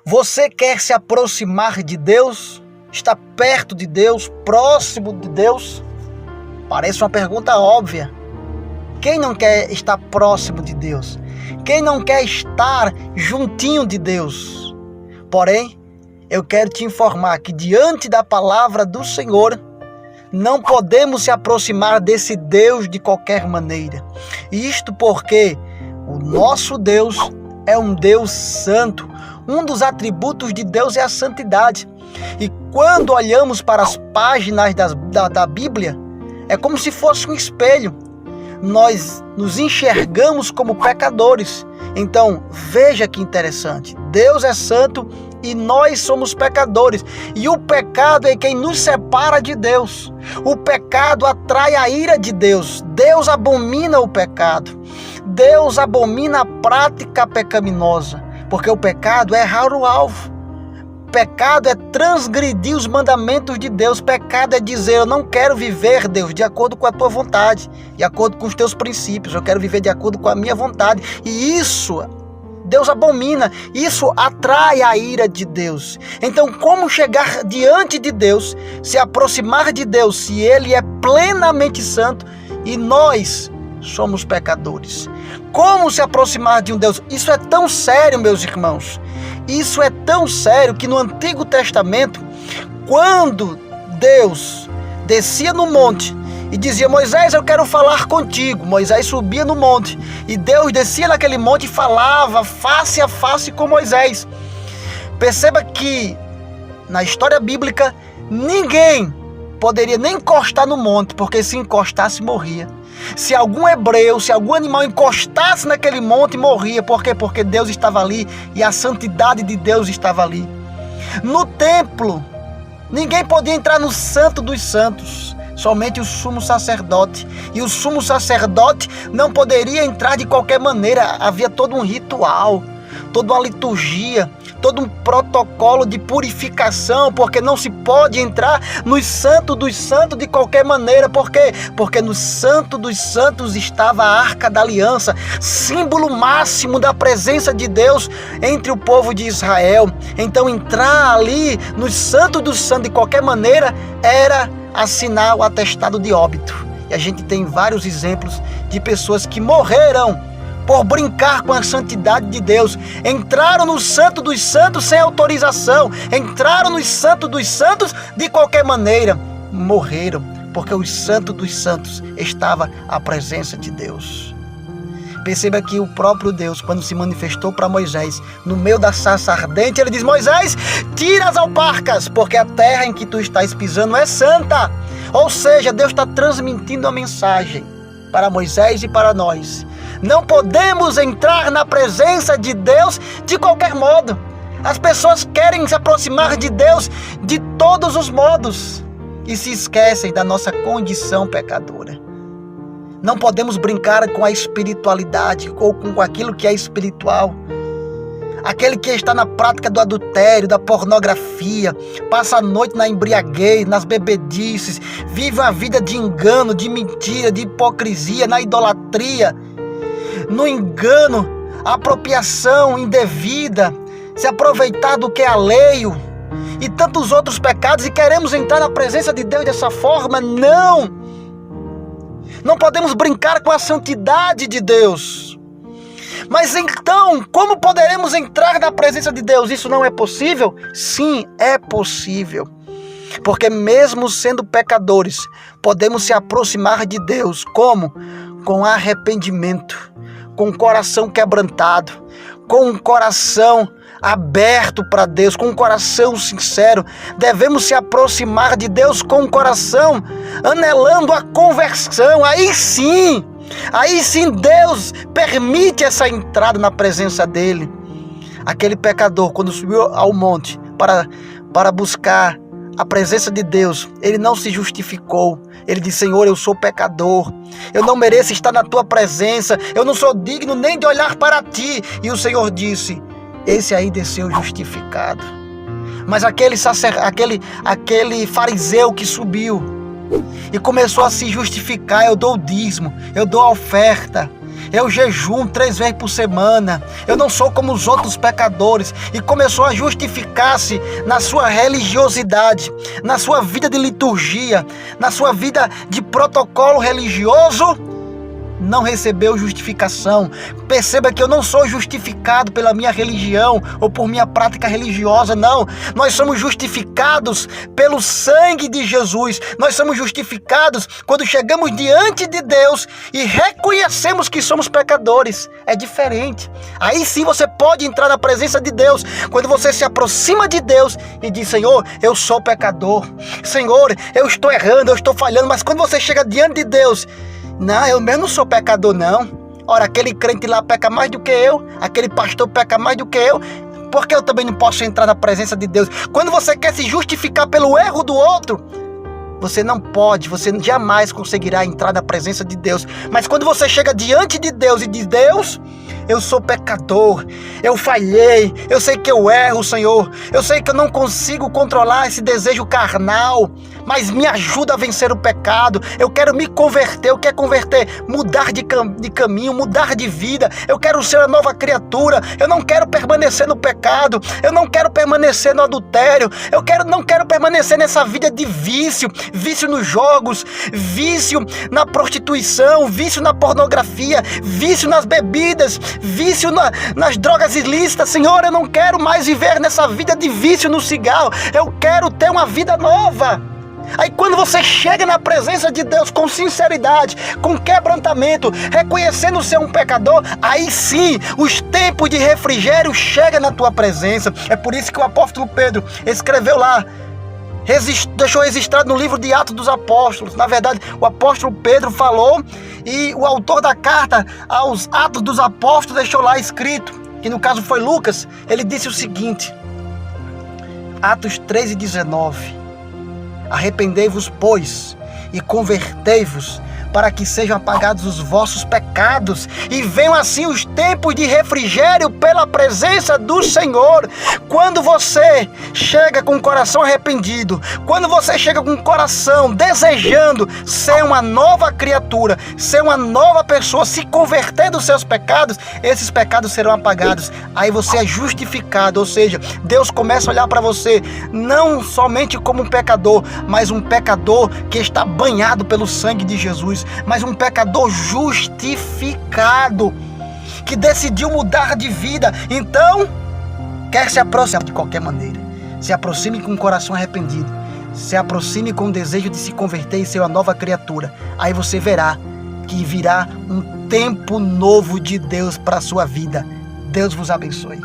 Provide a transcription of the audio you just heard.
Você quer se aproximar de Deus? Está perto de Deus? Próximo de Deus? Parece uma pergunta óbvia. Quem não quer estar próximo de Deus? Quem não quer estar juntinho de Deus? Porém, eu quero te informar que diante da palavra do Senhor, não podemos se aproximar desse Deus de qualquer maneira. Isto porque o nosso Deus é um Deus santo. Um dos atributos de Deus é a santidade. E quando olhamos para as páginas da Bíblia, é como se fosse um espelho. Nós nos enxergamos como pecadores. Então, veja que interessante. Deus é santo e nós somos pecadores. E o pecado é quem nos separa de Deus. O pecado atrai a ira de Deus. Deus abomina o pecado. Deus abomina a prática pecaminosa. Porque o pecado é errar o alvo. Pecado é transgredir os mandamentos de Deus. Pecado é dizer, eu não quero viver, Deus, de acordo com a tua vontade, de acordo com os teus princípios. Eu quero viver de acordo com a minha vontade. E isso Deus abomina. Isso atrai a ira de Deus. Então, como chegar diante de Deus, se aproximar de Deus, se Ele é plenamente santo e nós somos pecadores? Como se aproximar de um Deus? Isso é tão sério, meus irmãos. Isso é tão sério que no Antigo Testamento, quando Deus descia no monte e dizia, Moisés, eu quero falar contigo. Moisés subia no monte e Deus descia naquele monte e falava face a face com Moisés. Perceba que na história bíblica ninguém poderia nem encostar no monte, porque se encostasse morria. Se algum hebreu, se algum animal encostasse naquele monte, morria. Por quê? Porque Deus estava ali e a santidade de Deus estava ali. No templo, ninguém podia entrar no Santo dos Santos, somente o sumo sacerdote. E o sumo sacerdote não poderia entrar de qualquer maneira. Havia todo um ritual, toda uma liturgia, todo um protocolo de purificação, porque não se pode entrar no Santo dos Santos de qualquer maneira. Por quê? Porque no Santo dos Santos estava a Arca da Aliança, símbolo máximo da presença de Deus entre o povo de Israel. Então entrar ali no Santo dos Santos de qualquer maneira era assinar o atestado de óbito. E a gente tem vários exemplos de pessoas que morreram por brincar com a santidade de Deus. Entraram no Santo dos Santos sem autorização. Entraram no Santo dos Santos de qualquer maneira. Morreram, porque o Santo dos Santos estava à presença de Deus. Perceba que o próprio Deus, quando se manifestou para Moisés, no meio da sarça ardente, ele diz, Moisés, tira as alparcas, porque a terra em que tu estás pisando é santa. Ou seja, Deus está transmitindo a mensagem para Moisés e para nós. Não podemos entrar na presença de Deus de qualquer modo. As pessoas querem se aproximar de Deus de todos os modos e se esquecem da nossa condição pecadora. Não podemos brincar com a espiritualidade ou com aquilo que é espiritual. Aquele que está na prática do adultério, da pornografia, passa a noite na embriaguez, nas bebedices, vive uma vida de engano, de mentira, de hipocrisia, na idolatria, no engano, apropriação indevida, se aproveitar do que é alheio e tantos outros pecados, e queremos entrar na presença de Deus dessa forma? Não! Não podemos brincar com a santidade de Deus. Mas então, como poderemos entrar na presença de Deus? Isso não é possível? Sim, é possível. Porque mesmo sendo pecadores, podemos se aproximar de Deus. Como? Com arrependimento, com o coração quebrantado, com um coração aberto para Deus, com um coração sincero. Devemos se aproximar de Deus com o coração anelando a conversão. Aí sim Deus permite essa entrada na presença dele. Aquele pecador, quando subiu ao monte para buscar a presença de Deus, ele não se justificou. Ele disse, Senhor, eu sou pecador, eu não mereço estar na tua presença, eu não sou digno nem de olhar para ti. E o Senhor disse, esse aí desceu justificado. Mas aquele fariseu que subiu e começou a se justificar, eu dou o dízimo, eu dou a oferta, eu jejuo 3 vezes por semana, eu não sou como os outros pecadores, e começou a justificar-se na sua religiosidade, na sua vida de liturgia, na sua vida de protocolo religioso, não recebeu justificação. Perceba que eu não sou justificado pela minha religião ou por minha prática religiosa, não. Nós somos justificados pelo sangue de Jesus. Nós somos justificados quando chegamos diante de Deus e reconhecemos que somos pecadores. É diferente. Aí sim você pode entrar na presença de Deus, quando você se aproxima de Deus e diz: Senhor, eu sou pecador. Senhor, eu estou errando, eu estou falhando. Mas quando você chega diante de Deus: não, eu mesmo não sou pecador, não. Ora, aquele crente lá peca mais do que eu, aquele pastor peca mais do que eu, porque eu também não posso entrar na presença de Deus? Quando você quer se justificar pelo erro do outro, você não pode, você jamais conseguirá entrar na presença de Deus. Mas quando você chega diante de Deus e diz: Deus, eu sou pecador, eu falhei, eu sei que eu erro, Senhor, eu sei que eu não consigo controlar esse desejo carnal, mas me ajuda a vencer o pecado. Eu quero me converter, eu quero converter, mudar de caminho, mudar de vida. Eu quero ser uma nova criatura, eu não quero permanecer no pecado, eu não quero permanecer no adultério, não quero permanecer nessa vida de vício nos jogos, vício na prostituição, vício na pornografia, vício nas bebidas, vício nas drogas ilícitas. Senhor, eu não quero mais viver nessa vida de vício no cigarro, eu quero ter uma vida nova. Aí quando você chega na presença de Deus com sinceridade, com quebrantamento, reconhecendo ser um pecador, aí sim os tempos de refrigério chegam na tua presença. É por isso que o apóstolo Pedro escreveu lá, deixou registrado no livro de Atos dos Apóstolos. Na verdade, o apóstolo Pedro falou, e o autor da carta aos Atos dos Apóstolos deixou lá escrito, que no caso foi Lucas. Ele disse o seguinte, Atos 13:19: arrependei-vos, pois, e convertei-vos, para que sejam apagados os vossos pecados, e venham assim os tempos de refrigério pela presença do Senhor. Quando você chega com o coração arrependido, quando você chega com o coração desejando ser uma nova criatura, ser uma nova pessoa, se converter dos seus pecados, esses pecados serão apagados. Aí você é justificado, ou seja, Deus começa a olhar para você não somente como um pecador, mas um pecador que está banhado pelo sangue de Jesus, mas um pecador justificado, que decidiu mudar de vida. Então, quer se aproximar de qualquer maneira, se aproxime com o coração arrependido, se aproxime com o desejo de se converter e ser uma nova criatura. Aí você verá que virá um tempo novo de Deus para a sua vida. Deus vos abençoe.